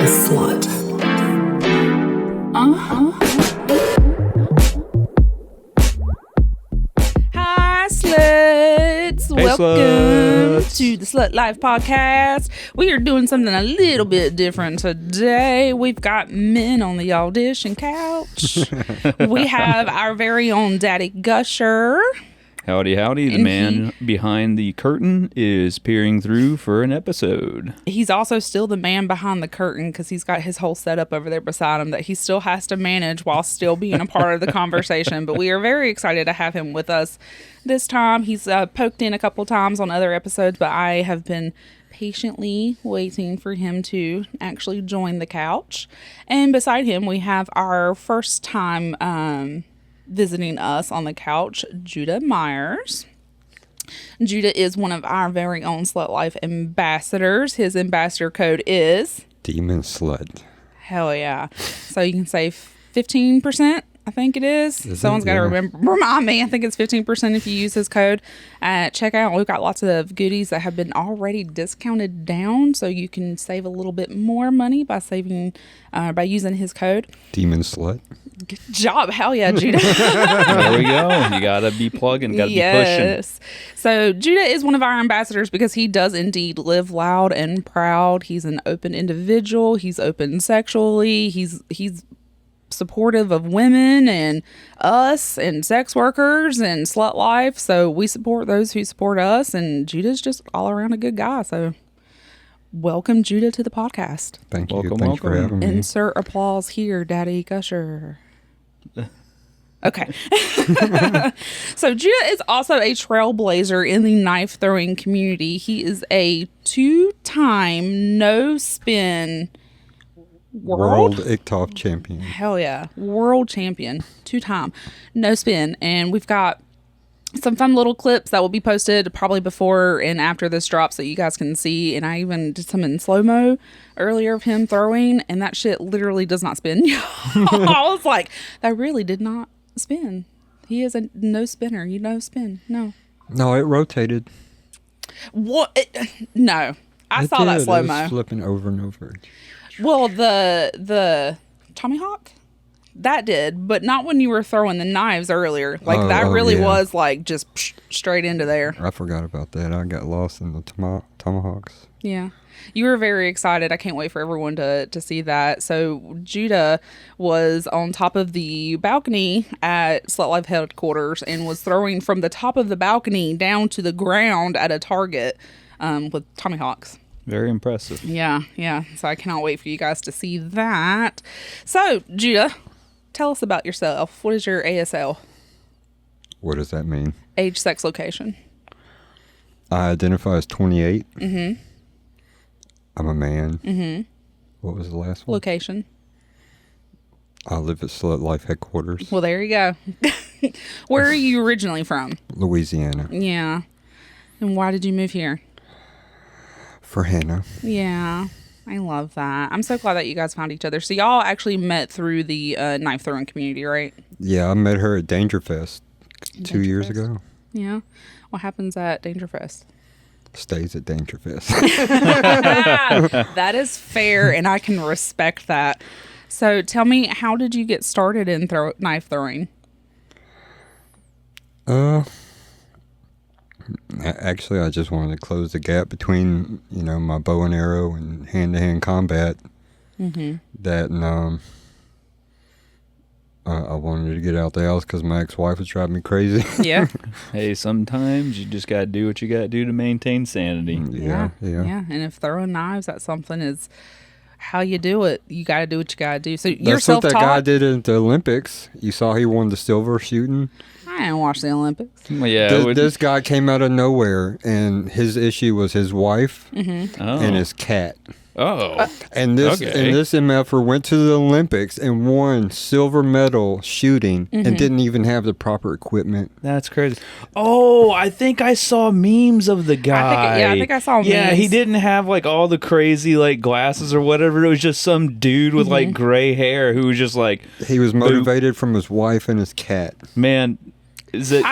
slut. Hi, sluts. Welcome sluts. to the Slut Life Podcast. We are doing something a little bit different today. We've got men on the audition couch. We have our very own Daddy Gusher. Howdy, howdy. The man behind the curtain is peering through for an episode. He's also still the man behind the curtain because he's got his whole setup over there beside him that he still has to manage while still being a part of the conversation. But we are very excited to have him with us this time. He's poked in a couple times on other episodes, but I have been patiently waiting for him to actually join the couch. And beside him, we have our first time visiting us on the couch, Judah Myers. Judah is one of our very own Slut Life ambassadors. His ambassador code is Demon Slut. hell yeah. So you can save 15%, I think it is. Someone's got to remind me. I think it's 15% if you use his code at checkout. We've got lots of goodies that have been already discounted down, so you can save a little bit more money by using his code. Demon Slut. Good job. Hell yeah, Judah. There we go. You gotta be plugging, gotta be pushing. So Judah is one of our ambassadors because he does indeed live loud and proud. He's an open individual. He's open sexually. He's supportive of women and us and sex workers and slut life. So we support those who support us, and Judah's just all around a good guy. So welcome, Judah, to the podcast. Thank you. Welcome, Thanks for having me. Insert applause here, Daddy Gusher. Okay. So Judah is also a trailblazer in the knife throwing community. He is a 2-time no spin World ICTOF champion. Hell yeah. World champion. 2-time. No spin. And we've got some fun little clips that will be posted probably before and after this drops that you guys can see. And I even did some in slow-mo earlier of him throwing, and that shit literally does not spin. I was like, that really did not spin. He is a no spinner. You know spin. No. No, it rotated. What? No. I saw that slow-mo. It was flipping over and over. Well, the Tommy Hawk, that did, but not when you were throwing the knives earlier. Like that really was like just straight into there. I forgot about that. I got lost in the tomahawks. Yeah. You were very excited. I can't wait for everyone to see that. So Judah was on top of the balcony at Slut Life Headquarters and was throwing from the top of the balcony down to the ground at a target with Tommy Hawks. Very impressive. Yeah. So I cannot wait for you guys to see that. So, Judah, tell us about yourself. What is your ASL? What does that mean? Age, sex, location. I identify as 28. Mm-hmm. I'm a man. Mm-hmm. What was the last one? Location. I live at Slut Life Headquarters. Well, there you go. Where are you originally from? Louisiana. Yeah. And why did you move here? For Hannah. Yeah, I love that. I'm so glad that you guys found each other. So y'all actually met through the knife throwing community, right? Yeah, I met her at DangerFest 2 years ago. Yeah. What happens at DangerFest? Stays at DangerFest. That is fair, and I can respect that. So tell me, how did you get started in knife throwing? Actually, I just wanted to close the gap between, my bow and arrow and hand-to-hand combat. Mm-hmm. That, and I wanted to get out the house because my ex-wife was driving me crazy. Yeah. Hey, sometimes you just gotta do what you gotta do to maintain sanity. Yeah. And if throwing knives at something is how you do it, you gotta do what you gotta do. So you're That's what self-taught? that guy did at the Olympics. You saw he won the silver shooting. I didn't watch the Olympics. Well, yeah. This guy came out of nowhere, and his issue was his wife Mm-hmm. and his cat. Oh. And this MFer went to the Olympics and won silver medal shooting and didn't even have the proper equipment. That's crazy. Oh, I think I saw memes of the guy. I think I saw memes. Yeah, he didn't have like all the crazy like glasses or whatever. It was just some dude with like gray hair who was just like... He was motivated from his wife and his cat. Man... Was it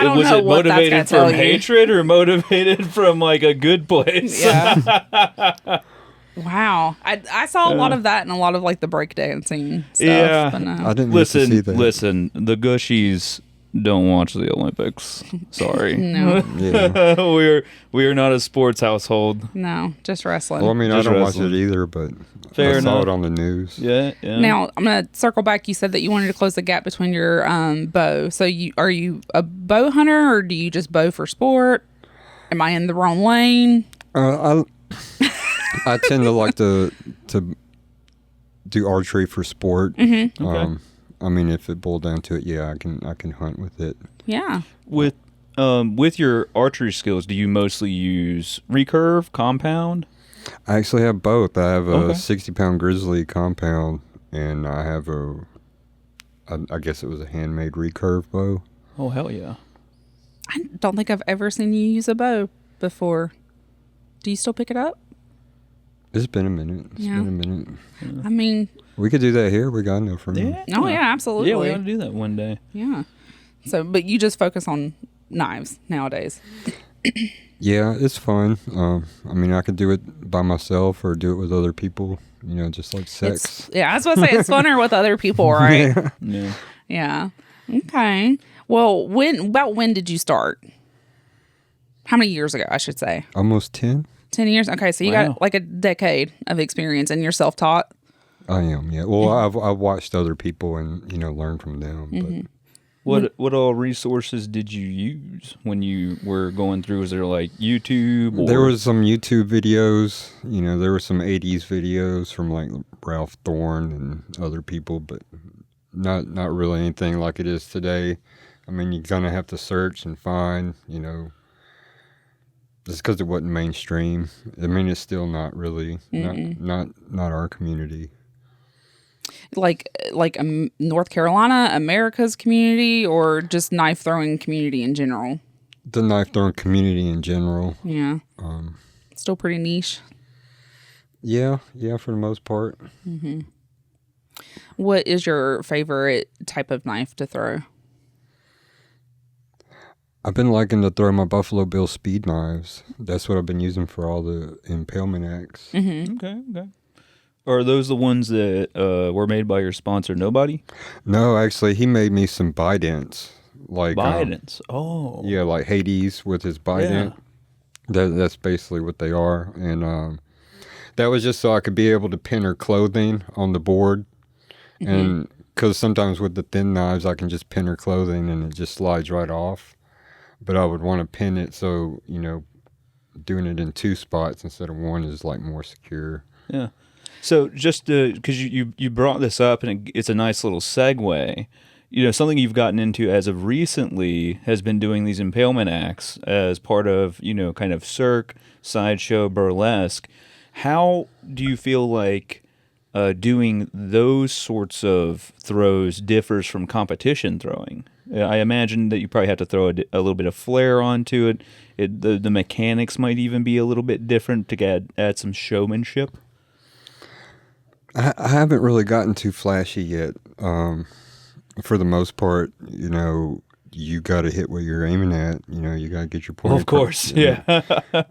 what that's motivated from hatred or motivated from like a good place? Yeah. Wow. I saw a lot of that and a lot of like the breakdancing stuff. Yeah. But no. I didn't get to see that. Listen, the Gushies don't watch the Olympics. Sorry. No. Yeah. we are not a sports household. No, just wrestling. Well, I mean, Just I don't wrestling. watch it either, but Fair I saw enough. it on the news. Yeah. Now I'm gonna circle back. You said that you wanted to close the gap between your bow. So are you a bow hunter or do you just bow for sport? Am I in the wrong lane? I tend to like to do archery for sport. Mm-hmm. Okay. I mean, if it boiled down to it, yeah, I can hunt with it. Yeah. With your archery skills, do you mostly use recurve, compound? I actually have both. I have a Okay. 60-pound grizzly compound, and I have I guess it was a handmade recurve bow. Oh hell yeah! I don't think I've ever seen you use a bow before. Do you still pick it up? It's been a minute. Yeah. Been a minute. I mean, We could do that here. We got enough room. oh yeah, absolutely. Yeah, we ought to do that one day. Yeah. So, but you just focus on knives nowadays. Yeah, it's fun. I mean, I could do it by myself or do it with other people. You know, just like sex. I was about to say it's funner with other people, right? Yeah. Yeah. Okay. Well, when did you start? How many years ago, I should say? Almost 10. 10 years? Okay, so you Wow. got like a decade of experience and you're self-taught? I am. Yeah. Well, I've watched other people and learned from them. But What all resources did you use when you were going through? Was there like YouTube? Or? there was some YouTube videos. There were some 80s videos from like Ralph Thorne and other people, but not really anything like it is today. I mean, you're gonna have to search and find. Just because it wasn't mainstream. I mean, it's still not really not our community. Like North Carolina, America's community, or just knife throwing community in general? The knife throwing community in general. Yeah. Still pretty niche. Yeah, for the most part. What is your favorite type of knife to throw? I've been liking to throw my Buffalo Bill speed knives. That's what I've been using for all the impalement acts. Okay. Are those the ones that were made by your sponsor, Nobody? No, actually, he made me some bidents. Like Bidens. yeah, like Hades with his bident. That's basically what they are. And that was just so I could be able to pin her clothing on the board. And because sometimes with the thin knives, I can just pin her clothing and it just slides right off. But I would want to pin it so, doing it in two spots instead of one is like more secure. Yeah. So just because you brought this up and it's a nice little segue, something you've gotten into as of recently has been doing these impalement acts as part of, kind of cirque, sideshow, burlesque. How do you feel like doing those sorts of throws differs from competition throwing? I imagine that you probably have to throw a little bit of flair onto it. The mechanics might even be a little bit different to add some showmanship. I haven't really gotten too flashy yet. For the most part, you got to hit what you're aiming at. You got to get your point Of course, yeah.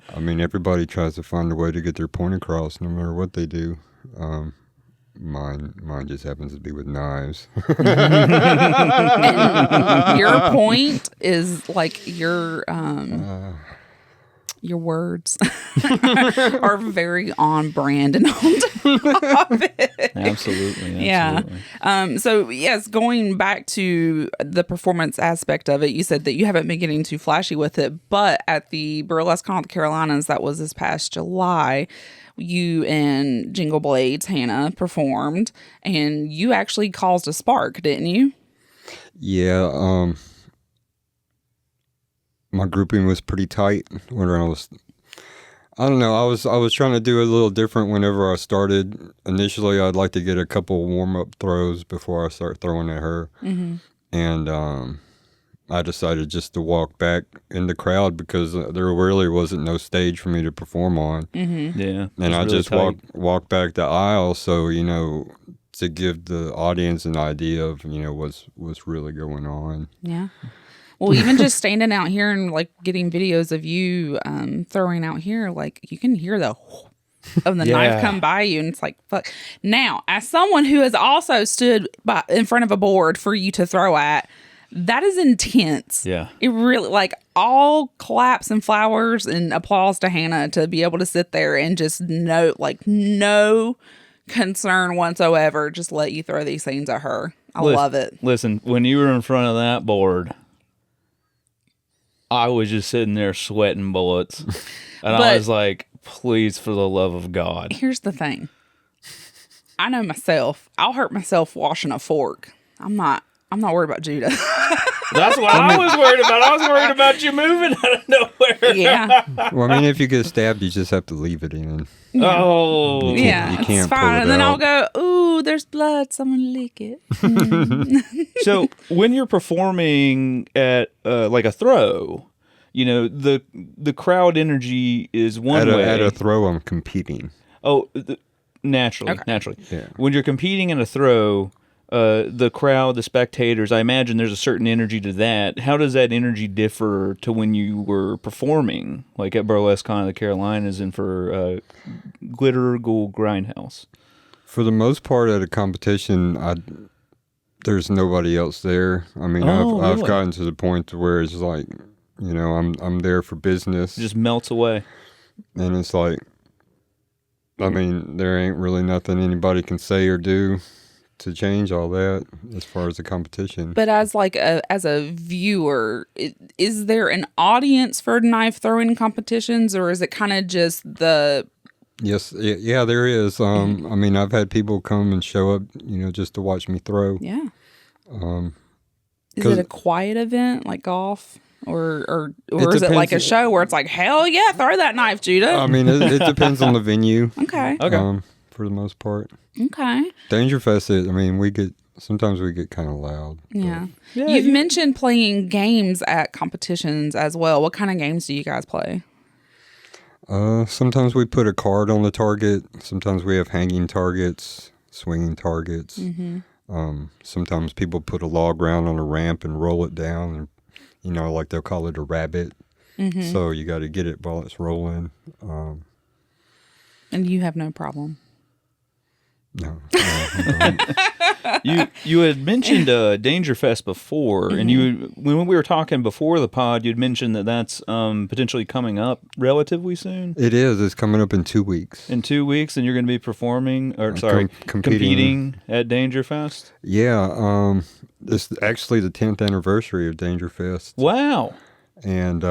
I mean, everybody tries to find a way to get their point across, no matter what they do. Mine just happens to be with knives. Your point is like your words are very on brand and on topic. Absolutely. Yeah. So yes, going back to the performance aspect of it, you said that you haven't been getting too flashy with it, but at the Burlesque Con of the Carolinas, that was this past July, you and Jingle Blades, Hannah, performed, and you actually caused a spark, didn't you? Yeah. My grouping was pretty tight when I don't know. I was trying to do it a little different whenever I started. Initially, I'd like to get a couple warm-up throws before I start throwing at her. And I decided just to walk back in the crowd because there really wasn't no stage for me to perform on. Yeah. And I really just tight. walked back the aisle so, to give the audience an idea of, what's really going on. Yeah. Well, even just standing out here and like getting videos of you throwing out here, like you can hear the of the knife come by you, and it's like, fuck. Now, as someone who has also stood in front of a board for you to throw at, that is intense. Yeah. It really, like, all claps and flowers and applause to Hannah to be able to sit there and just no concern whatsoever, just let you throw these things at her. I love it. Listen, when you were in front of that board, I was just sitting there sweating bullets. And I was like, please, for the love of God. Here's the thing. I know myself. I'll hurt myself washing a fork. I'm not worried about Judah. That's what I was worried about. I was worried about you moving out of nowhere. Yeah. Well, I mean, if you get stabbed, you just have to leave it in. Oh. Yeah, you can't it's fine. And then out. I'll go, ooh, there's blood. Someone lick it. So when you're performing at like a throw, you know, the crowd energy is one way. At a throw, I'm competing. Oh, naturally. Yeah. When you're competing in a throw, the crowd, the spectators, I imagine there's a certain energy to that. How does that energy differ to when you were performing, like at Burlesque Con of the Carolinas and for Glitter Ghoul Grindhouse? For the most part, at a competition, there's nobody else there. I mean, I've really? gotten to the point to where it's like, you know, I'm there for business. It just melts away. And it's like, I mean, there ain't really nothing anybody can say or do to change all that as far as the competition. But as a viewer, is there an audience for knife throwing competitions, or is it kind of just the... Yes, yeah, there is. I mean, I've had people come and show up, you know, just to watch me throw. Yeah. Is it a quiet event like golf? Or is it like a show where it's like, hell yeah, throw that knife, Judah? I mean, it depends on the venue. Okay. For the most part. Okay. DangerFest, I mean, sometimes we get kind of loud. Yeah. You've mentioned playing games at competitions as well. What kind of games do you guys play? Sometimes we put a card on the target. Sometimes we have hanging targets, swinging targets. Mm-hmm. Sometimes people put a log round on a ramp and roll it down, and you know, like they'll call it a rabbit. Mm-hmm. So you got to get it while it's rolling. And you have no problem. No. You had mentioned DangerFest before, and when we were talking before the pod, you'd mentioned that that's potentially coming up relatively soon. It is. It's coming up in 2 weeks. In 2 weeks, and you're going to be performing, competing at DangerFest. Yeah. It's actually the 10th anniversary of DangerFest. Wow. And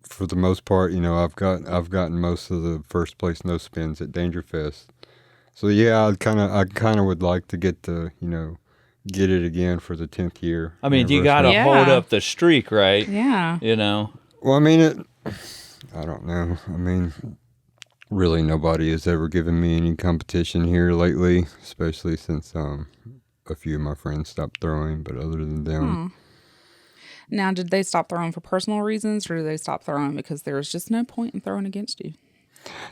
for the most part, you know, I've gotten most of the first place no spins at DangerFest. So yeah, I kind of would like to get it again for the 10th year. I mean, you got to hold up the streak, right? Yeah. You know. Well, I mean, I don't know. I mean, really, nobody has ever given me any competition here lately, especially since a few of my friends stopped throwing. But other than them. Now, did they stop throwing for personal reasons, or did they stop throwing because there was just no point in throwing against you?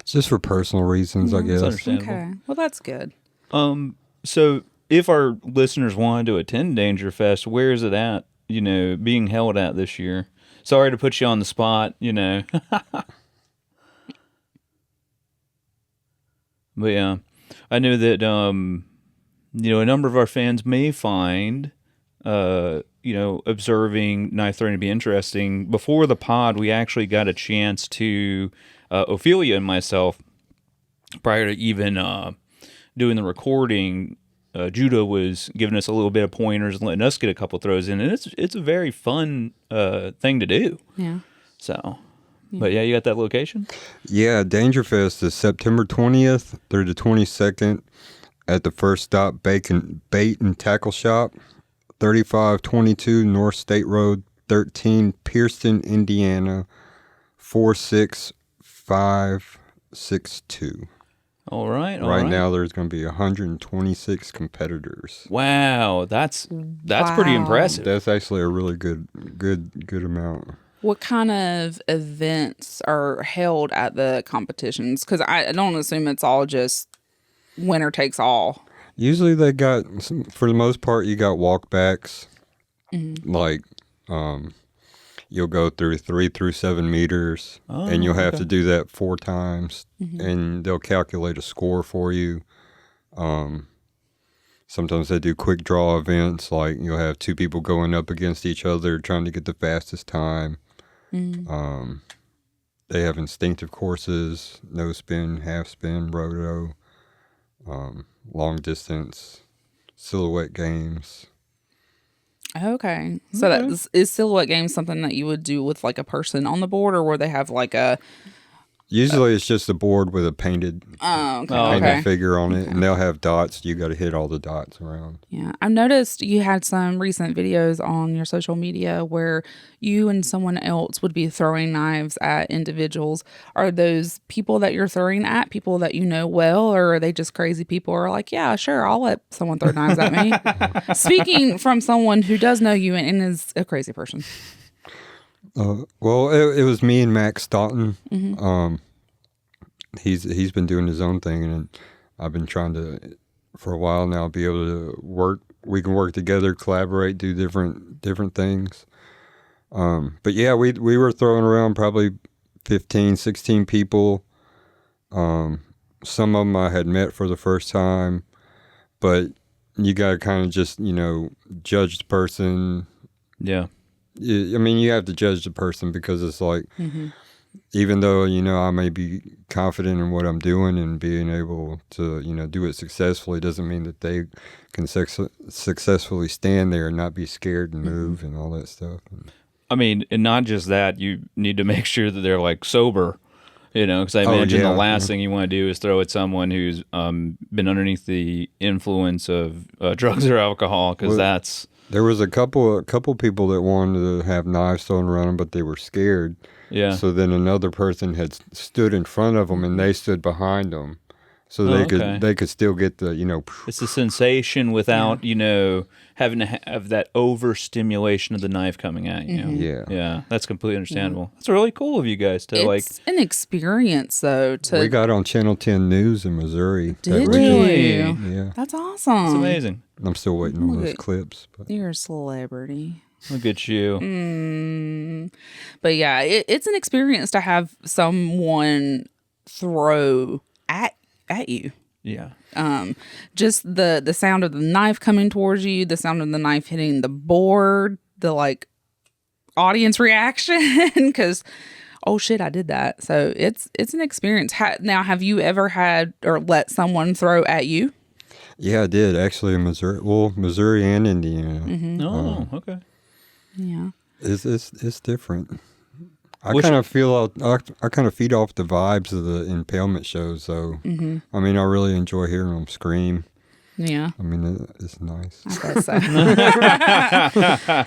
Just for personal reasons, I guess. Okay. Well, that's good. So if our listeners wanted to attend DangerFest, where is it at, you know, being held at this year? Sorry to put you on the spot, you know. But yeah, I know that, you know, a number of our fans may find, you know, observing knife throwing to be interesting. Before the pod, we actually got a chance to, Ophelia and myself, prior to even doing the recording, Judah was giving us a little bit of pointers and letting us get a couple throws in, and it's a very fun thing to do. Yeah. So, but yeah, you got that location? Yeah, DangerFest is September 20th through the 22nd at the First Stop Bait and Tackle Shop, 3522 North State Road 13, Pierceton, Indiana, 46562. All right. Right now, there's going to be 126 competitors. Wow, that's pretty impressive. That's actually a really good amount. What kind of events are held at the competitions? Because I don't assume it's all just winner takes all. Usually they got, for the most part, you got walkbacks. Like, you'll go through 3 through 7 meters, and you'll have to do that 4 times, and they'll calculate a score for you. Sometimes they do quick draw events, like you'll have 2 people going up against each other trying to get the fastest time. They have instinctive courses, no spin, half spin, roto, long distance, silhouette games. Okay. So is silhouette games something that you would do with like a person on the board, or where they have like a... Usually it's just a board with a painted figure on it, and they'll have dots. You got to hit all the dots around. Yeah. I've noticed you had some recent videos on your social media where you and someone else would be throwing knives at individuals. Are those people that you're throwing at people that you know well, or are they just crazy people who are like, yeah, sure, I'll let someone throw knives at me? Speaking from someone who does know you and is a crazy person. Well, it was me and Max Staunton. He's been doing his own thing, and I've been trying to, for a while now, be able to work. We can work together, collaborate, do different things. But yeah, we were throwing around probably 15, 16 people. Some of them I had met for the first time, but you got to kind of just, judge the person. Yeah. I mean, you have to judge the person, because it's like, even though, I may be confident in what I'm doing and being able to, do it successfully, doesn't mean that they can successfully stand there and not be scared and move and all that stuff. I mean, and not just that, you need to make sure that they're like sober, because I imagine the last thing you want to do is throw at someone who's been underneath the influence of drugs or alcohol, because that's... There was a couple people that wanted to have knives thrown around them, but they were scared. Yeah. So then another person had stood in front of them, and they stood behind them, so they could still get the It's the sensation without having to have that overstimulation of the knife coming at you. Yeah, that's completely understandable. That's really cool of you guys to It's an experience, though. We got on Channel 10 News in Missouri. Did you? Yeah, that's awesome. It's amazing. I'm still waiting on those clips. But. You're a celebrity. Look at you. But yeah, it's an experience to have someone throw at you. Yeah. Just the sound of the knife coming towards you, the sound of the knife hitting the board, the like audience reaction, because oh shit, I did that. So it's an experience. Now, have you ever had or let someone throw at you? Yeah, I did actually in Missouri. Well, Missouri and Indiana. Oh, okay. Yeah, it's different. I kind of feed off the vibes of the impalement shows. So I mean, I really enjoy hearing them scream. Yeah, I mean, it's nice. I bet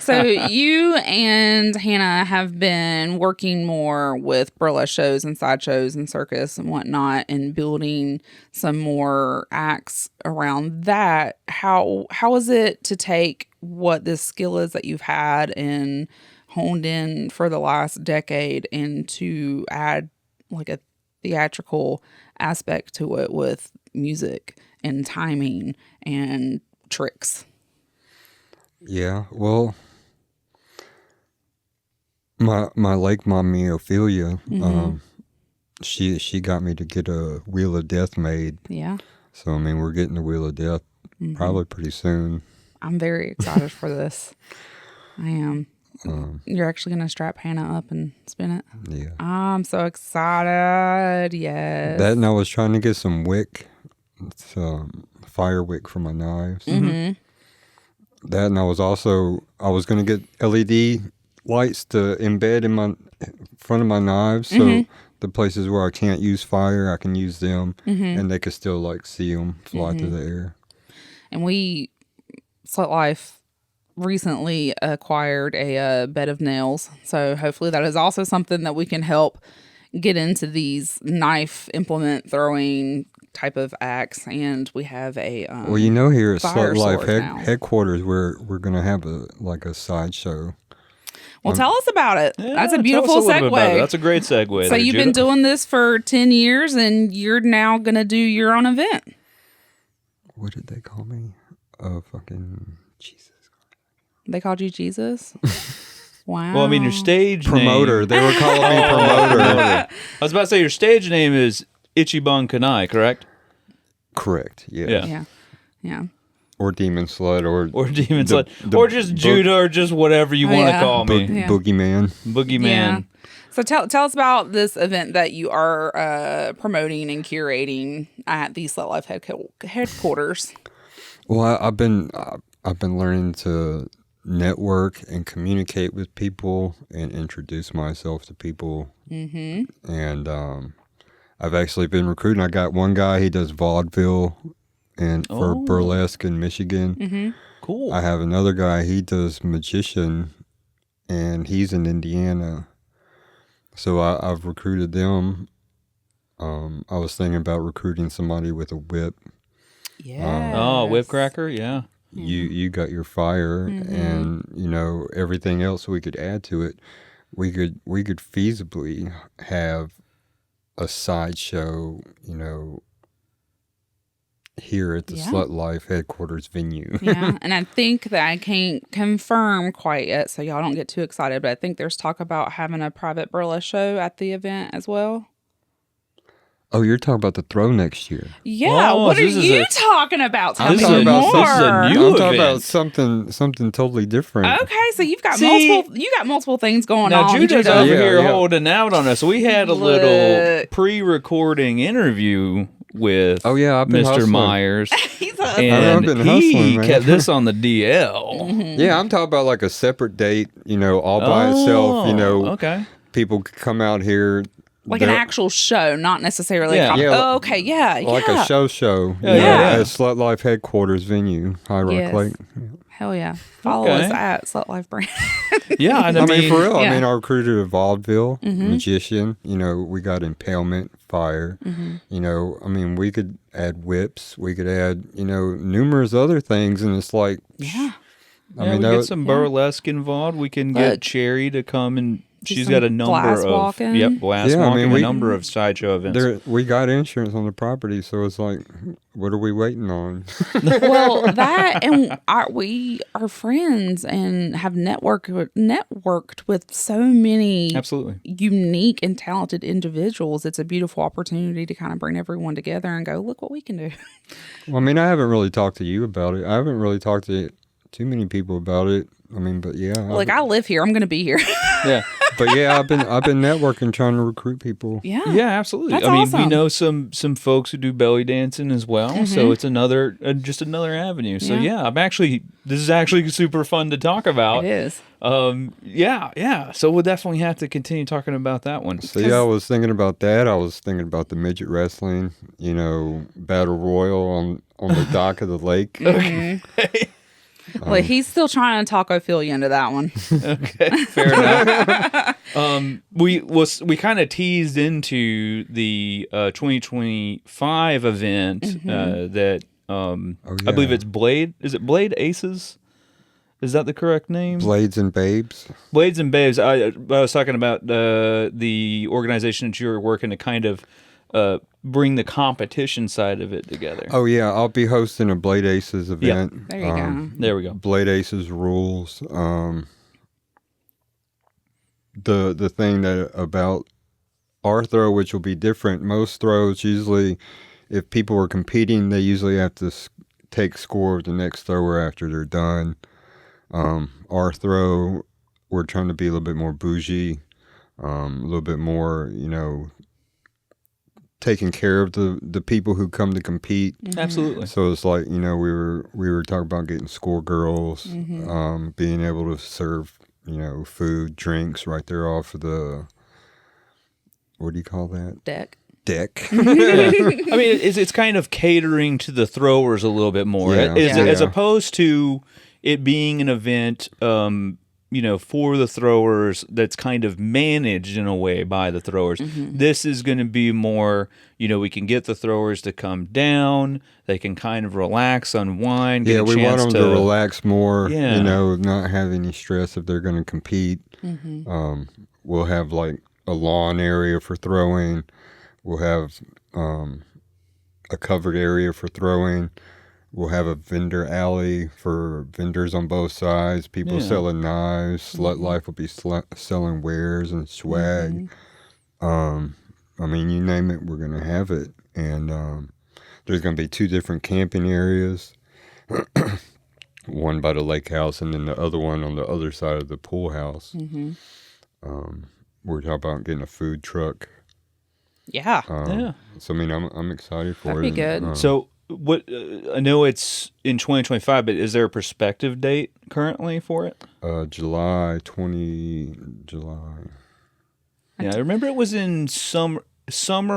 so. So you and Hannah have been working more with burlesque shows and sideshows and circus and whatnot, and building some more acts around that. How is it to take what this skill is that you've had and honed in for the last decade, and to add like a theatrical aspect to it with music and timing and tricks? Yeah, well, my late mommy Ophelia, she got me to get a Wheel of Death made. Yeah. So I mean, we're getting the Wheel of Death probably pretty soon. I'm very excited for this. I am. You're actually going to strap Hannah up and spin it? Yeah. I'm so excited. Yes. That, and I was trying to get some wick, fire wick for my knives. That, and I was going to get LED lights to embed in my front of my knives, so the places where I can't use fire, I can use them, and they could still like see them fly through the air. And Slut Life recently acquired a bed of nails, so hopefully that is also something that we can help get into these knife implement throwing type of acts. And we have a well, here at Slut Life Headquarters, we're gonna have a sideshow. Well, tell us about it. Yeah, that's a beautiful segue. That's a great segue. So you've been doing this for 10 years, and you're now gonna do your own event. What did they call me? Fucking Jesus. They called you Jesus? Wow. Well, I mean, your stage Promoter. name. They were calling me promoter. I was about to say your stage name is Ichiban Kanai, correct? Correct. Yes. Yeah. Yeah. Yeah. Or Demon Slut, Or Demon Slut, or just Judah, or just whatever you want to call me. Yeah. Boogeyman. Boogeyman. Yeah. So tell us about this event that you are promoting and curating at the Slut Life Headquarters. Well, I've been learning to network and communicate with people and introduce myself to people. Mm-hmm. And I've actually been recruiting. I got one guy, he does vaudeville and for burlesque in Michigan. Mm-hmm. Cool. I have another guy, he does magician, and he's in Indiana. So I've recruited them. I was thinking about recruiting somebody with a whip. Yeah. Whip cracker, yeah. You got your fire, and everything else we could add to it. We could feasibly have a sideshow, here at the Slut Life Headquarters venue. Yeah, and I think that I can't confirm quite yet, so y'all don't get too excited, but I think there's talk about having a private burlesque show at the event as well. Oh, you're talking about the throw next year. Yeah, what are you talking about? Tell me more. This is a new I'm talking about event. something totally different. Okay, so you've got multiple things going Now, on. Judah's Judah. over here holding out on us. We had a little Look. pre-recording interview with I've been Mr. hustling. Myers. He's a And been he hustling, man. kept this on the DL. Yeah, I'm talking about like a separate date, all by itself. Okay. People could come out here. like an actual show, not necessarily. Yeah. Okay, yeah, Like yeah. a show. Yeah. At Slut Life Headquarters venue, High Rock Yes. Lake. Hell yeah. Follow us at Slut Life Brand. Yeah, and I mean, for real. yeah. I mean, I recruited a vaudeville magician. We got impalement, fire. I mean, we could add whips. We could add, numerous other things. And it's like, Yeah. I mean, we get some burlesque involved. We can get Cherry to come and she's got a number glass of walking. glass Yeah, I walking, mean, a number of sideshow events. we got insurance on the property, so it's like, what are we waiting on? Well, that and we are friends and have networked with so many Absolutely unique and talented individuals. It's a beautiful opportunity to kind of bring everyone together and go, look what we can do. Well, I mean, I haven't really talked to you about it. I haven't really talked to too many people about it. I mean, but yeah. Like, I live here. I'm going to be here. yeah. But yeah, I've been networking, trying to recruit people. Yeah. Yeah, absolutely. That's I mean, awesome. we know some folks who do belly dancing as well, so it's just another avenue. So Yeah. this is actually super fun to talk about. It is. Yeah. So we'll definitely have to continue talking about that one. So yeah, I was thinking about that. I was thinking about the midget wrestling, battle royal on the dock of the lake. Well, he's still trying to taco Phil you into that one. Okay, fair enough. We kind of teased into the 2025 event that I believe it's Blade. Is it Blade Aces? Is that the correct name? Blades and Babes. Blades and Babes. I was talking about the organization that you were working to kind of bring the competition side of it together. Oh yeah, I'll be hosting a Blade Aces event. There you go. There we go. Blade Aces rules. The thing that about our throw, which will be different. Most throws usually, if people are competing, they usually have to take score of the next thrower after they're done. Our throw, we're trying to be a little bit more bougie, a little bit more, taking care of the people who come to compete. Absolutely. So it's like, we were talking about getting score girls, being able to serve, food, drinks right there off of the, what do you call that? Deck. Yeah. I mean, it's kind of catering to the throwers a little bit more, as opposed to it being an event, for the throwers that's kind of managed in a way by the throwers. This is going to be more, we can get the throwers to come down. They can kind of relax, unwind. Yeah, we want them to relax more, Yeah. Not have any stress if they're going to compete. We'll have like a lawn area for throwing. We'll have a covered area for throwing. We'll have a vendor alley for vendors on both sides. People selling knives. Slut Life will be selling wares and swag. I mean, you name it, we're going to have it. And there's going to be 2 different camping areas. One by the lake house and then the other one on the other side of the pool house. We're talking about getting a food truck. Yeah. So, I mean, I'm excited for That'd be good. So, what I know it's in 2025, but is there a prospective date currently for it? July. Yeah, I remember it was in summer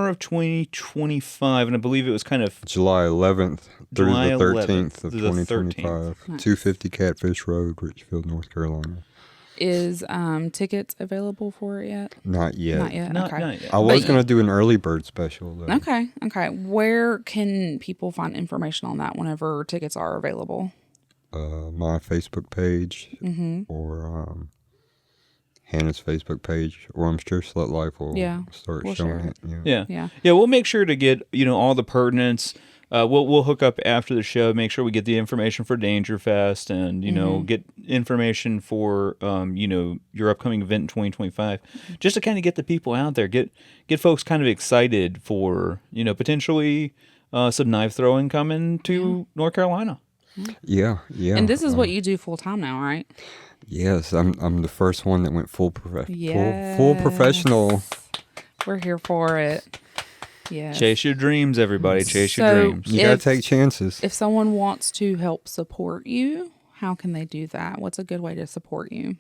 of 2025, and I believe it was kind of July 11th through July the 13th 11th of through the 2025. 250 Catfish Road, Richfield, North Carolina. Is tickets available for it yet? Not yet. Not yet. Not Okay. yet. I was going to do an early bird special, though. Okay. Where can people find information on that whenever tickets are available? My Facebook page or Hannah's Facebook page, or I'm sure Slut Life will start showing it. Yeah. We'll make sure to get all the pertinence. We'll hook up after the show, make sure we get the information for DangerFest, and get information for your upcoming event in 2025, just to kind of get the people out there, get folks kind of excited for potentially some knife throwing coming to North Carolina. Yeah. And this is what you do full time now, right? Yes, I'm the first one that went full professional. We're here for it. Yeah. Chase your dreams, everybody. Chase your dreams. You got to take chances. If someone wants to help support you, how can they do that? What's a good way to support you?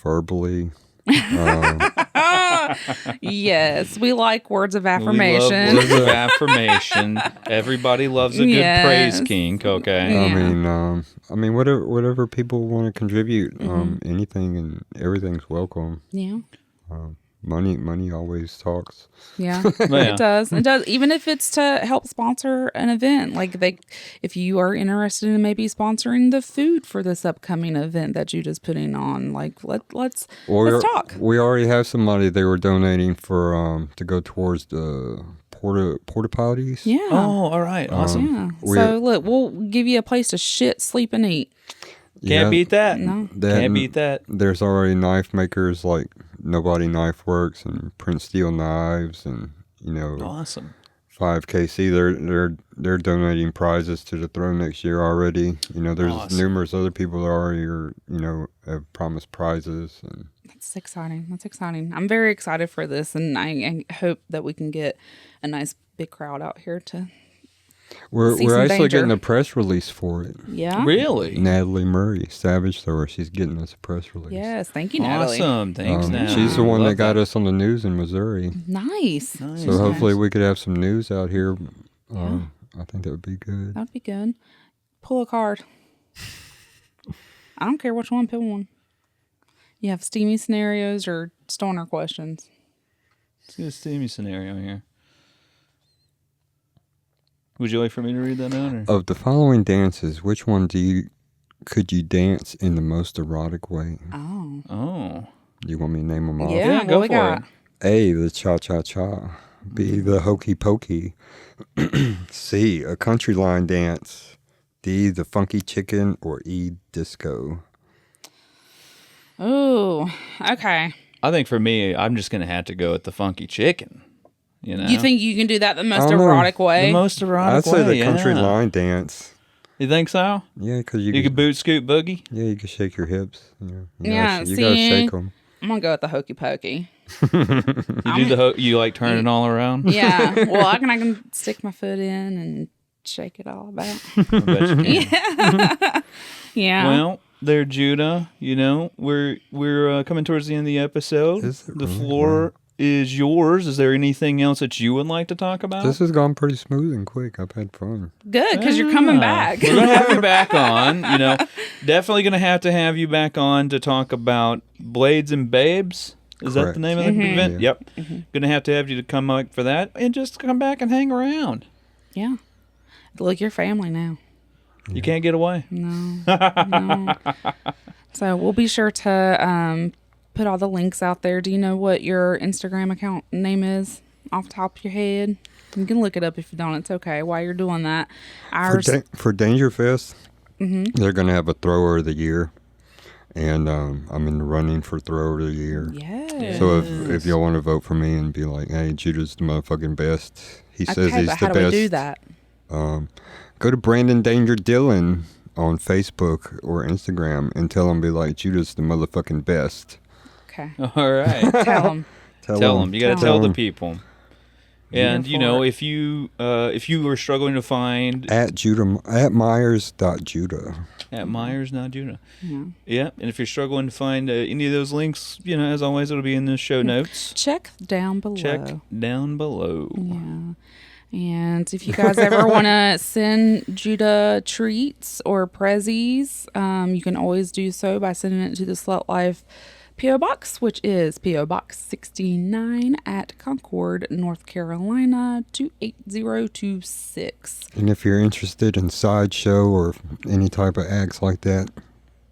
Verbally. Yes, we like words of affirmation. We love words of affirmation. Everybody loves a good praise kink. Okay. Yeah. I mean, whatever people want to contribute, anything and everything's welcome. Yeah. Money always talks. Yeah, it does. It does. Even if it's to help sponsor an event, if you are interested in maybe sponsoring the food for this upcoming event that Judah's putting on, let's talk. We already have somebody they were donating for to go towards the porta potties. Yeah. Oh, all right. Awesome. Yeah. So look, we'll give you a place to shit, sleep, and eat. Can't beat that. No. Can't beat that. There's already knife makers like Nobody Knife Works and Prince Steel Knives, and Awesome. 5KC. They're donating prizes to the throne next year already. There's numerous other people that already have promised prizes. And That's exciting. I'm very excited for this, and I hope that we can get a nice big crowd out here to. We're actually getting a press release for it. Yeah. Really? Natalie Murray, Savage Thrower, she's getting us a press release. Yes, thank you, Natalie. Awesome. Thanks, Natalie. She's the one that got us on the news in Missouri. Nice. So hopefully we could have some news out here. I think that would be good. That would be good. Pull a card. I don't care which one, pick one. You have steamy scenarios or stoner questions. Let's get a steamy scenario here. Would you like for me to read that out? Or? Of the following dances, which one could you dance in the most erotic way? Oh. Do you want me to name them off? Yeah, go what for it. A, the cha-cha-cha. B, the hokey pokey. C, a country line dance. D, the funky chicken. Or E, disco. Oh, okay. I think for me, I'm just going to have to go with the funky chicken. You think you can do that the most erotic way? The most erotic way, I'd say the country line dance. You think so? Yeah, because you could boot, scoot, boogie? Yeah, you can shake your hips. You gotta shake them. I'm going to go with the hokey pokey. You like turn it all around? Yeah. Well, I can stick my foot in and shake it all about. I bet you can. Yeah. Well, there, Judah, we're coming towards the end of the episode. The floor is yours. Is there anything else that you would like to talk about? This has gone pretty smooth and quick. I've had fun. Good, because you're coming back. We're going to have you back on. Definitely going to have you back on to talk about Blades and Babes. Is that the name of the event? Yeah. Yep. Going to have you to come back for that and just come back and hang around. Yeah. Look, you're family now. You can't get away. No. So we'll be sure to put all the links out there. Do you know what your Instagram account name is off the top of your head? You can look it up if you don't. It's okay. While you're doing that, For DangerFest, they're going to have a Thrower of the Year. And I'm in the running for Thrower of the Year. Yes. So if y'all want to vote for me and be like, hey, Judah's the motherfucking best. He says he's the how best. do we do that? Go to Brandon Danger Dillon on Facebook or Instagram and tell him, be like, Judah's the motherfucking best. Okay. All right. Tell him. Tell them. You got to tell the them. people. And if you were struggling to find At Myers.Judah. at Myers, not Judah. Yeah. And if you're struggling to find any of those links, as always, it'll be in the show notes. Check down below. Check down below. Yeah. And if you guys ever want to send Judah treats or prezzies, you can always do so by sending it to the Slut Life P.O. Box, which is P.O. Box 69 at Concord, North Carolina, 28026. And if you're interested in Sideshow or any type of acts like that,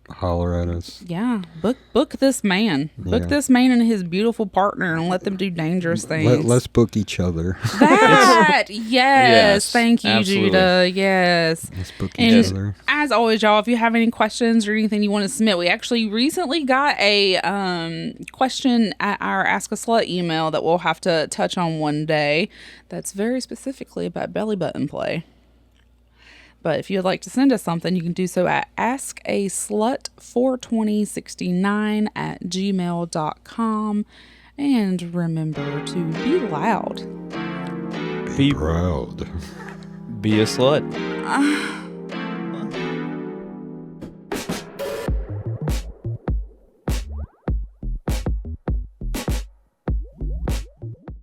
holler at us. Yeah, book this man. Book Yeah. this man and his beautiful partner and let them do dangerous things. Let's book each other. That, yes. Yes, Thank you, absolutely. Judah. Yes. Let's book And each other. as always, y'all, if you have any questions or anything you want to submit, we actually recently got a question at our Ask a Slut email that we'll have to touch on one day that's very specifically about belly button play. But if you'd like to send us something, you can do so at askaslut42069 at gmail.com. And remember to be loud. Be proud. Be a slut.